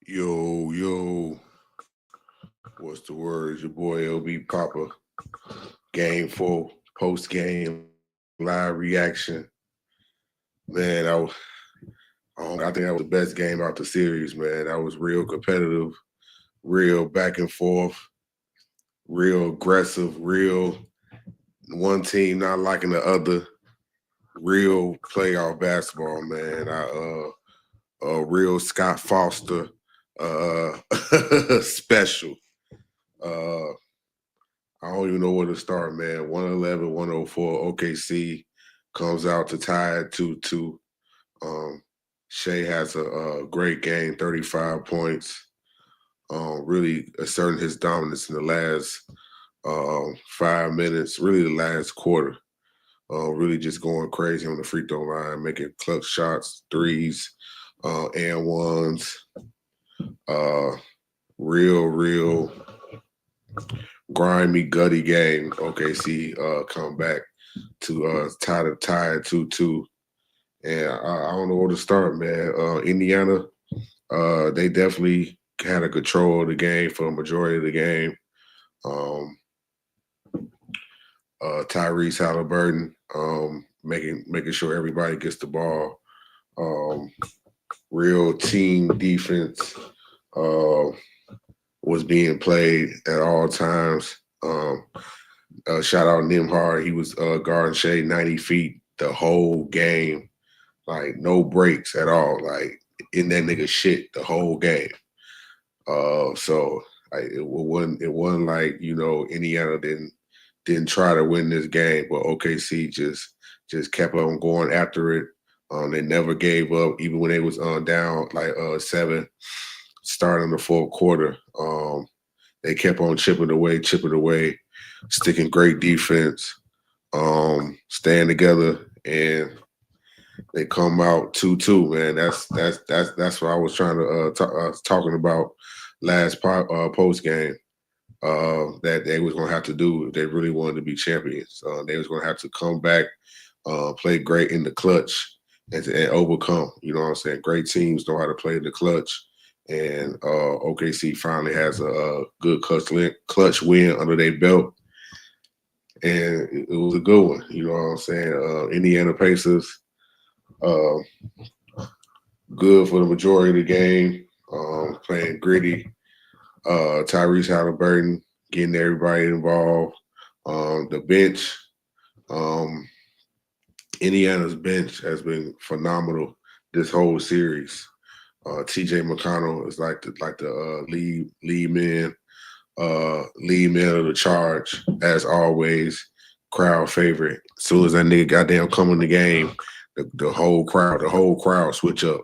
Yo, yo, what's the word? Your boy LB Papa. Game 4, post game live reaction. Man, I think that was the best game out the series, man. That was real competitive, real back and forth, real aggressive, real one team not liking the other, real playoff basketball, man. Real Scott Foster uh special. Uh I don't even know where to start, man. 111, 104. OKC comes out to tie at 2-2. Um, Shea has a great game, 35 points. Really asserting his dominance in the last 5 minutes, really the last quarter. Really just going crazy on the free throw line, making clutch shots, threes, and ones. Uh, real grimy, gutty game. OKC come back to tie at 2-2. And I don't know where to start, man. Indiana, they definitely had a control of the game for a majority of the game. Um, Tyrese Halliburton, making sure everybody gets the ball. Um, Real team defense uh, was being played at all times. Shout out Nimhard. He was guarding Shea 90 feet the whole game. Like no breaks at all. Like in that nigga shit the whole game. So it wasn't like Indiana didn't try to win this game, but OKC just kept on going after it. They never gave up, even when they was down like 7, starting the fourth quarter. They kept on chipping away, sticking great defense, staying together, and they come out 2-2. Man, that's what I was trying to talking about last post game. That they was gonna have to do if they really wanted to be champions. They was gonna have to come back, play great in the clutch, and overcome. You know what I'm saying? Great teams know how to play in the clutch, and OKC finally has a good clutch win under their belt, and it was a good one. You know what I'm saying? Indiana Pacers, uh, good for the majority of the game, playing gritty. Tyrese Halliburton getting everybody involved. The bench, um, Indiana's bench has been phenomenal this whole series. TJ McConnell is like the lead man of the charge as always. Crowd favorite. As soon as that nigga goddamn come in the game, the whole crowd switch up,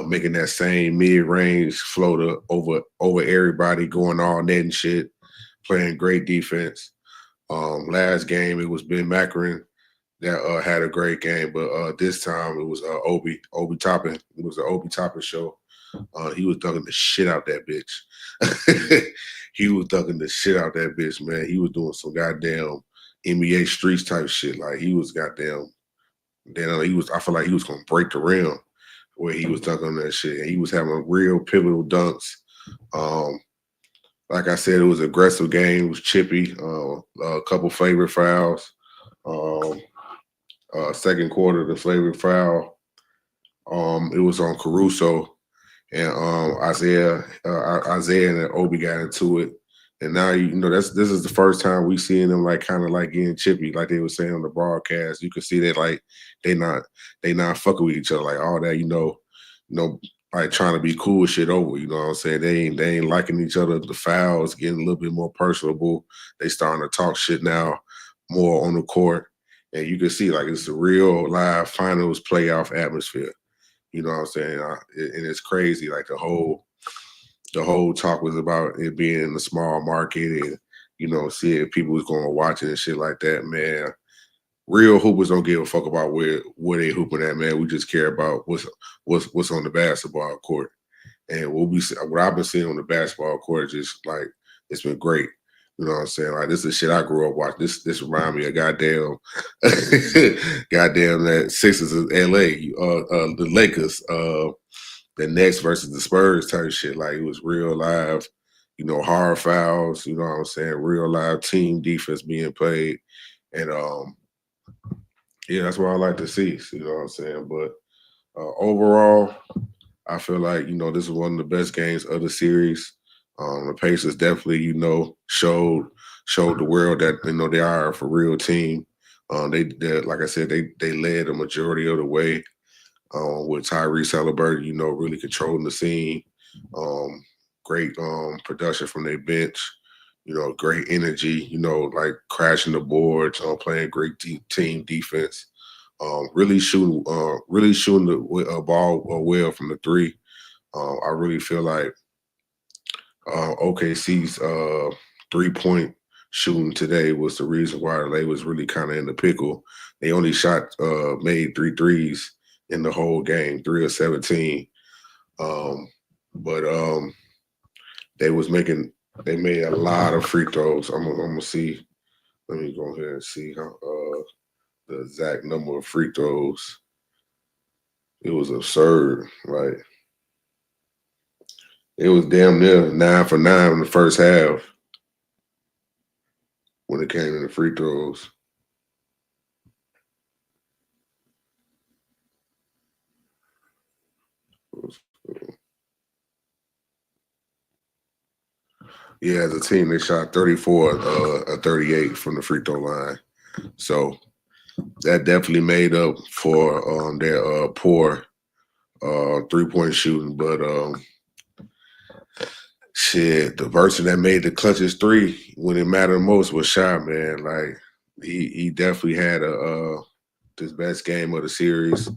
making that same mid range floater over everybody, going all net and shit, playing great defense. Last game it was Ben Makarin that had a great game, but this time it was Obi Toppin. It was the Obi Toppin show. He was dunking the shit out that bitch. He was dunking the shit out that bitch, man. He was doing some goddamn NBA streets type shit. Like he was goddamn. Then he was. I feel like he was gonna break the rim where he was dunking that shit. And he was having real pivotal dunks. Um, like I said, it was an aggressive game. It was chippy. A couple favorite fouls. Um, Second quarter, the favorite foul. It was on Caruso and Isaiah and Obi got into it. And now this is the first time we seeing them like kind of like getting chippy, like they were saying on the broadcast. You can see that like they not fucking with each other, like all that, like trying to be cool shit over. You know what I'm saying? They ain't liking each other. The fouls getting a little bit more personable. They starting to talk shit now more on the court. And you can see like it's a real live finals playoff atmosphere. You know what I'm saying? And it's crazy. Like the whole talk was about it being in a small market and seeing people was going to watch it and shit like that. Man, real hoopers don't give a fuck about where they hooping at. Man, we just care about what's on the basketball court. And what I've been seeing on the basketball court is just like it's been great. You know what I'm saying? Like this is shit I grew up watching. This remind me of goddamn, goddamn that Sixers of LA, the Lakers. the Nets versus the Spurs type shit. Like it was real live, hard fouls, you know what I'm saying, real live team defense being played. And yeah, that's what I like to see. You know what I'm saying? But overall, I feel like, this is one of the best games of the series. The Pacers definitely, showed the world that, they are a for real team. They like I said, they led the majority of the way with Tyrese Halliburton, really controlling the scene. Um, Great production from their bench. Great energy. Like crashing the boards, playing great team defense. Really shooting the ball well from the three. I really feel like OKC's 3-point shooting today was the reason why they was really kind of in the pickle. They only made three threes in the whole game, 3 of 17. Um, but they made a lot of free throws. I'm gonna see. Let me go ahead and see how the exact number of free throws. It was absurd. Like it was damn near 9 for 9 in the first half when it came to the free throws. Yeah, as a team, they shot 34 38 from the free throw line. So that definitely made up for their poor 3-point shooting. But shit, the person that made the clutchest three when it mattered most was Shy, man. Like he definitely had his best game of the series.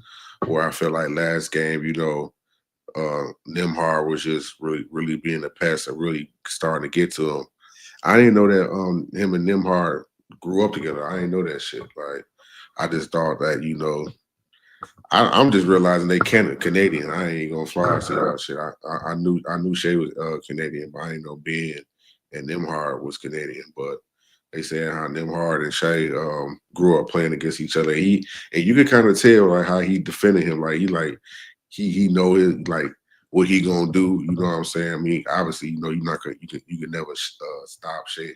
Where I feel like last game, Nimhard was just really being a pest and really starting to get to him. I didn't know that him and Nimhard grew up together. I didn't know that shit. Like I just thought that, I'm just realizing they Canadian. I ain't gonna fly to that shit. I knew Shay was Canadian, but I didn't know Ben and Nimhard was Canadian. But they saying how Nimhard and Shay grew up playing against each other. And you could kind of tell like how he defended him. Like he know his like what he gonna do. You know what I'm saying? I mean, obviously, you're not gonna you can never stop Shay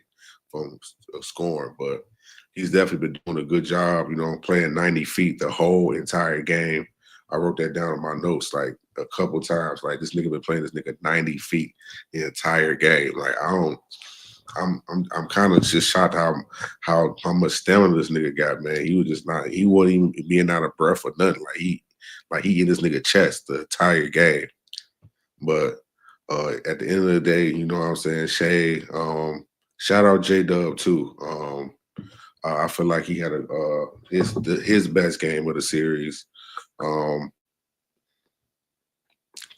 from scoring, but he's definitely been doing a good job. Playing 90 feet the whole entire game. I wrote that down in my notes like a couple times. Like this nigga been playing this nigga 90 feet the entire game. Like I don't. I'm kind of just shocked how much stamina this nigga got, man. He was just not. He wasn't even being out of breath or nothing. Like he in this nigga chest the entire game. But at the end of the day, you know what I'm saying, Shay. Shout out J Dub too. I feel like he had his best game of the series.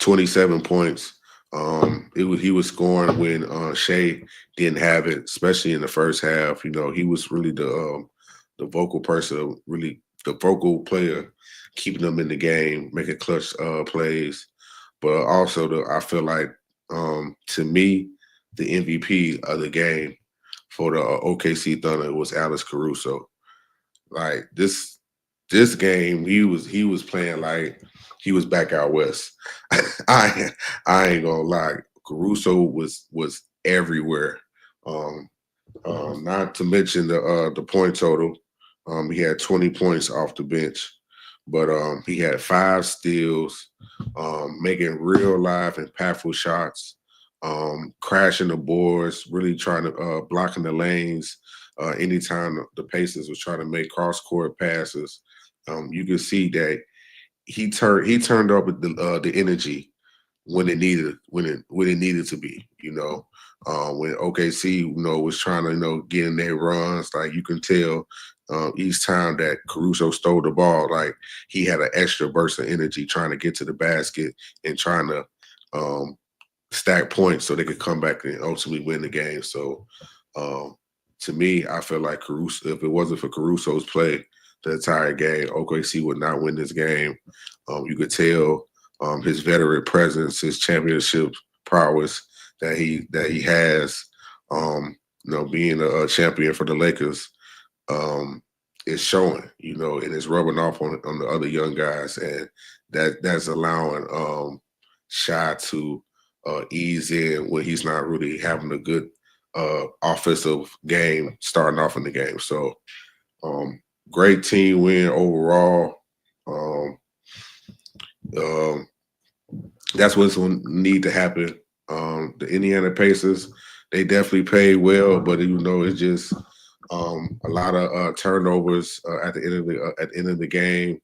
27 points. He was scoring when Shay didn't have it, especially in the first half. He was really the vocal person, really the vocal player, keeping them in the game, making clutch plays. But also, I feel like to me, the MVP of the game for the OKC Thunder was Alex Caruso. Like this game, he was playing like he was back out west. I ain't gonna lie, Caruso was everywhere. Um, Not to mention the point total. He had 20 points off the bench, but he had 5 steals, making real live impactful shots, crashing the boards, really trying to blocking the lanes. Anytime the Pacers was trying to make cross court passes, you could see that he turned up with the energy when it needed to be. When OKC was trying to get in their runs, like you can tell each time that Caruso stole the ball, like he had an extra burst of energy trying to get to the basket and trying to stack points so they could come back and ultimately win the game. So to me, I feel like Caruso, if it wasn't for Caruso's play the entire game, OKC would not win this game. You could tell his veteran presence, his championship prowess that he has. Being a champion for the Lakers is showing. And it's rubbing off on the other young guys, and that's allowing Shy to ease in when he's not really having a good offensive game starting off in the game. So great team win overall. Um, um, that's what's going to need to happen. The Indiana Pacers, they definitely played well, but it's just a lot of turnovers at the end of the game.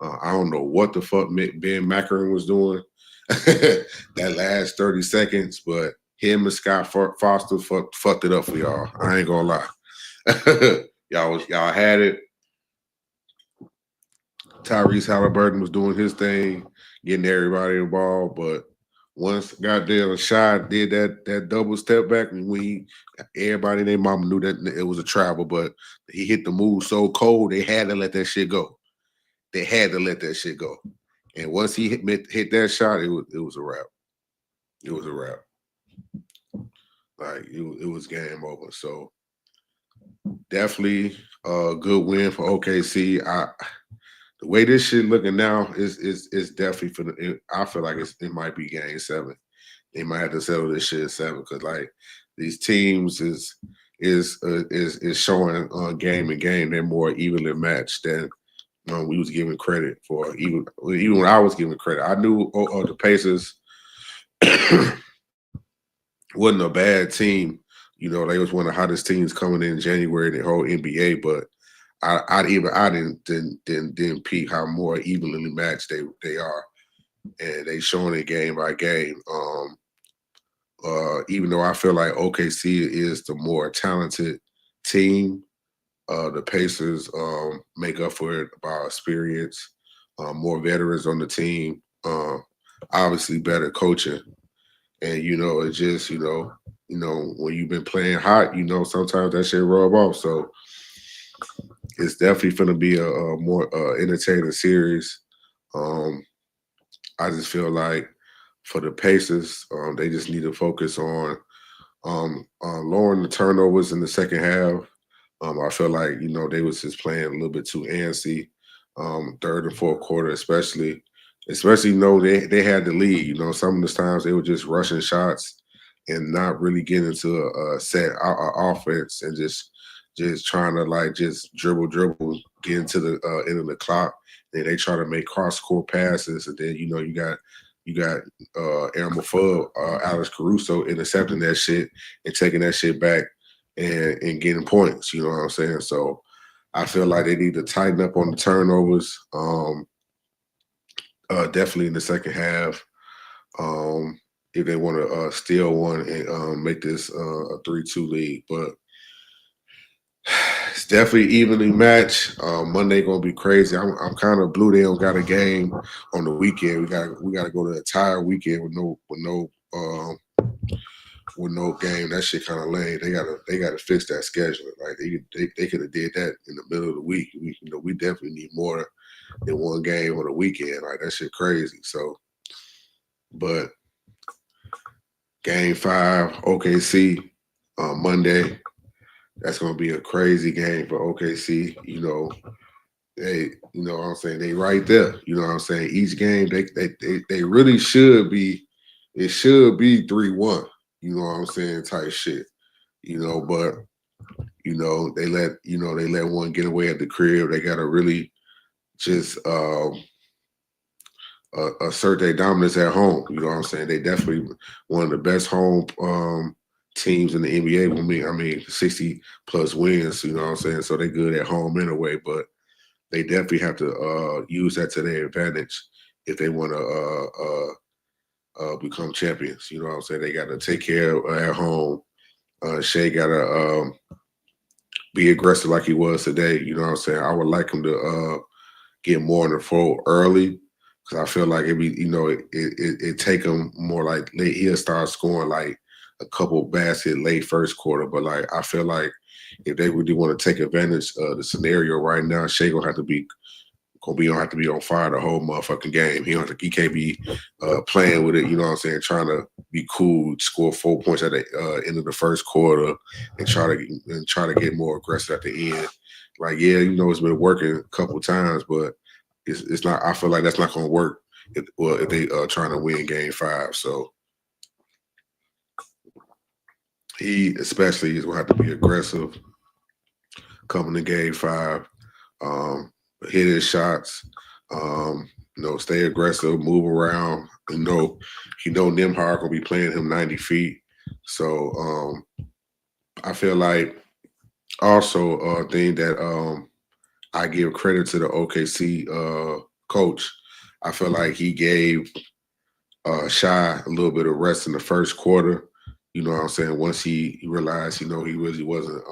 I don't know what the fuck Ben Macaron was doing that last 30 seconds, but him and Scott Foster fucked it up for y'all. I ain't gonna lie. y'all had it. Tyrese Halliburton was doing his thing, getting everybody involved, but once goddamn Shad did that double step back, and everybody and their mama knew that it was a travel, but he hit the move so cold they had to let that shit go. They had to let that shit go. And once he hit that shot, it was a wrap. It was a wrap. Like it was game over. So definitely a good win for OKC. The way this shit looking now is definitely I feel like it might be game 7. They might have to settle this shit at 7 because like these teams is showing game and game they're more evenly matched than we was giving credit for. Even when I was giving credit, I knew the Pacers wasn't a bad team. They was one of the hottest teams coming in January in the whole NBA, but I didn't peep how more evenly matched they are, and they showing it game by game. Even though I feel like OKC is the more talented team, the Pacers make up for it by experience, more veterans on the team, obviously better coaching, and it's just when you've been playing hot, sometimes that shit rub off. So it's definitely going to be a more entertaining series. I just feel like for the Pacers, they just need to focus on lowering the turnovers in the second half. I feel like they was just playing a little bit too antsy, third and fourth quarter, especially they had the lead. Some of the times they were just rushing shots and not really getting into a set offense and just trying to like just dribble, get into the end of the clock. Then they try to make cross court passes, and then you got Aaron Fudd, Alex Caruso intercepting that shit and taking that shit back and getting points. You know what I'm saying? So I feel like they need to tighten up on the turnovers. Definitely in the second half. If they want to steal one and make this a 3-2 lead, but it's definitely evenly matched. Monday gonna be crazy. I'm kind of blue. They don't got a game on the weekend. We got to go the entire weekend with no game. That shit kind of lame. They gotta fix that schedule. Like they could have did that in the middle of the week. We definitely need more than one game on the weekend. Like that shit crazy. So, but game 5 OKC Monday. That's gonna be a crazy game for OKC. They, what I'm saying, they right there. You know what I'm saying? Each game they really should be. It should be 3-1. You know what I'm saying? Type shit. But they let one get away at the crib. They gotta really just assert their dominance at home. You know what I'm saying? They definitely one of the best home teams in the NBA. I mean, 60 plus wins. You know what I'm saying? So they good at home anyway. But they definitely have to use that to their advantage if they want to become champions. You know what I'm saying? They got to take care of at home. Shea got to be aggressive like he was today. You know what I'm saying? I would like him to get more in the fold early because I feel like it take him more like he'll start scoring like a couple basket late first quarter. But like I feel like if they really want to take advantage of the scenario right now, Shea gonna have to be on fire the whole motherfucking game. He can't be playing with it. You know what I'm saying? Trying to be cool, score 4 points at the end of the first quarter, and try to get more aggressive at the end. Like it's been working a couple times, but it's not. I feel like that's not gonna work if they trying to win Game 5. So he especially is gonna have to be aggressive coming to Game 5. Hit his shots. Stay aggressive, move around. Nimhard gonna be playing him 90 feet. So I feel like also a thing that I give credit to the OKC coach. I feel like he gave Shy a little bit of rest in the first quarter. You know what I'm saying? Once he realized, he really wasn't,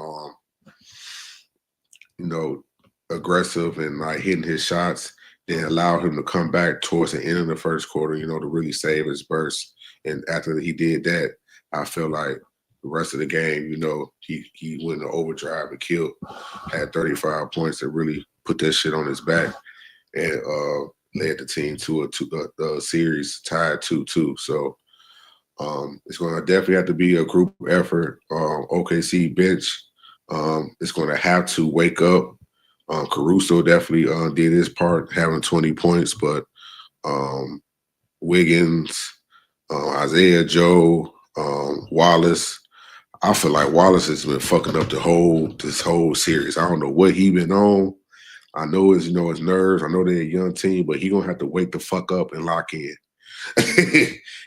aggressive and like hitting his shots, then allow him to come back towards the end of the first quarter, to really save his burst. And after he did that, I feel like the rest of the game, he went into overdrive and killed, had 35 points that really put that shit on his back and led the team to a series tied 2-2. So it's going to definitely have to be a group effort. OKC bench is going to have to wake up. Caruso definitely did his part, having 20 points, but Wiggins, Isaiah Joe, Wallace. I feel like Wallace has been fucking up this whole series. I don't know what he been on. I know his nerves. I know they're a young team, but he gonna have to wake the fuck up and lock in.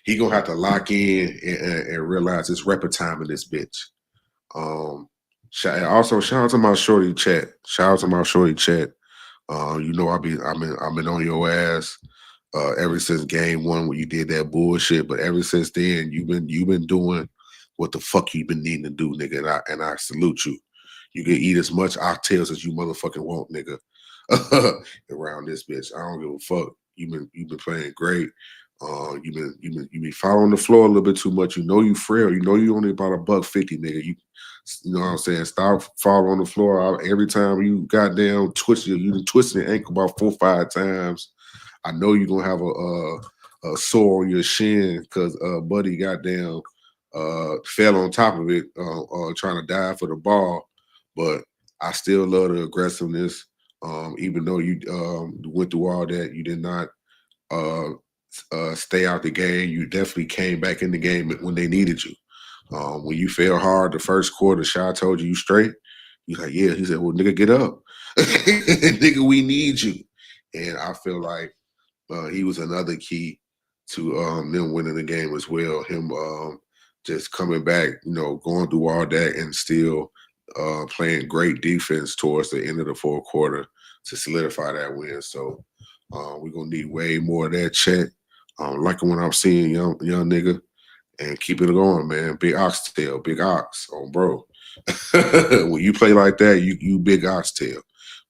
He gonna have to lock in and realize it's repping time in this bitch. Also, shout out to my shorty chat. I've been on your ass ever since game 1 when you did that bullshit. But ever since then, you've been doing what the fuck you been needing to do, nigga. And I salute you. You can eat as much oxtails as you motherfucking want, nigga. Around this bitch, I don't give a fuck. You've been playing great. You been following the floor a little bit too much. You frail. You only about $150, nigga. You know what I'm saying? Stop following the floor. Every time you goddamn twist you done twisted your ankle about 4 or 5 times. I know you're gonna have a sore on your shin because buddy goddamn fell on top of it trying to dive for the ball. But I still love the aggressiveness. Even though you went through all that, you did not stay out the game. You definitely came back in the game when they needed you. When you fell hard the first quarter, Shy told you straight. You like, yeah. He said, well, nigga, get up. Nigga, we need you. And I feel like he was another key to them winning the game as well. Him just coming back, going through all that and still playing great defense towards the end of the fourth quarter to solidify that win. So we're going to need way more of that check. Like when I'm seeing young nigga, and keep it going, man. Big oxtail, big ox on bro. When you play like that, you big oxtail.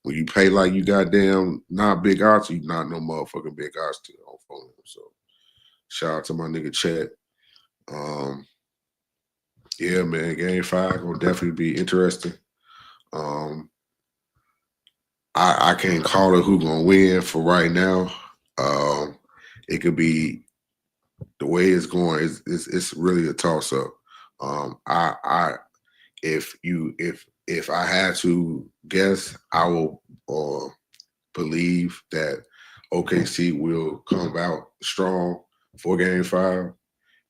When you play like you goddamn not big ox, you not no motherfucking big oxtail on phone. So shout out to my nigga Chet. Yeah, man, game 5 will definitely be interesting. I can't call it who gonna win for right now. It could be the way it's going. It's really a toss up. If I had to guess, I will believe that OKC will come out strong for Game 5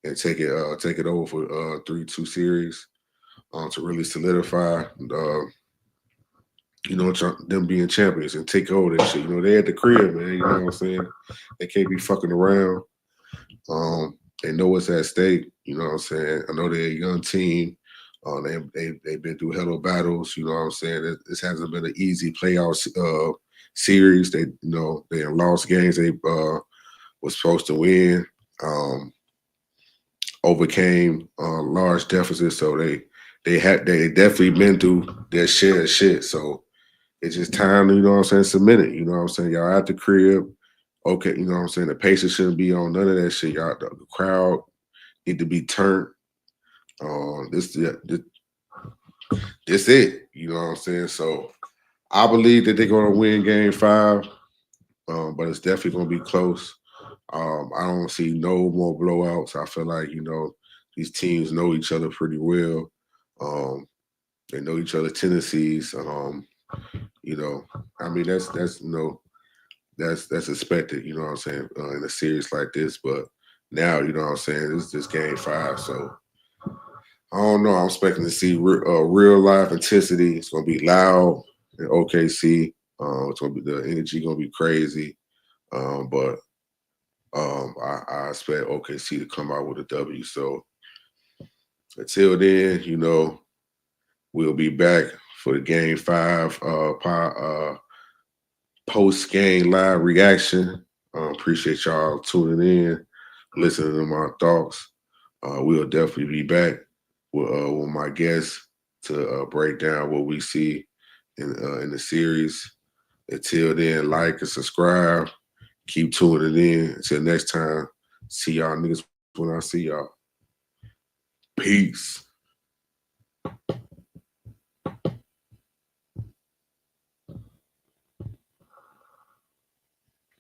and take it over for 3-2 series to really solidify them being champions and take over that shit. They at the crib, man. You know what I'm saying? They can't be fucking around. They know what's at stake. You know what I'm saying? I know they're a young team. They've been through hell of battles. You know what I'm saying? This hasn't been an easy playoff series. They lost games they was supposed to win. Overcame large deficits, so they definitely been through their share of shit. So it's just time to, submit it. You know what I'm saying? Y'all at the crib. Okay, you know what I'm saying? The Pacers shouldn't be on none of that shit. Y'all, the crowd need to be turned. This it. You know what I'm saying? So I believe that they're going to win Game 5, but it's definitely going to be close. I don't see no more blowouts. I feel like, these teams know each other pretty well. They know each other's tendencies. That's that's expected. You know what I'm saying, in a series like this. But now, you know what I'm saying, this is just game 5, so I don't know. I'm expecting to see real life intensity. It's gonna be loud in OKC. It's gonna be the energy gonna be crazy. But I expect OKC to come out with a W. So until then, we'll be back for the game 5 post game live reaction. Appreciate y'all tuning in, listening to my thoughts. We'll definitely be back with my guests to break down what we see in the series. Until then, like and subscribe. Keep tuning in. Until next time, see y'all niggas when I see y'all. Peace.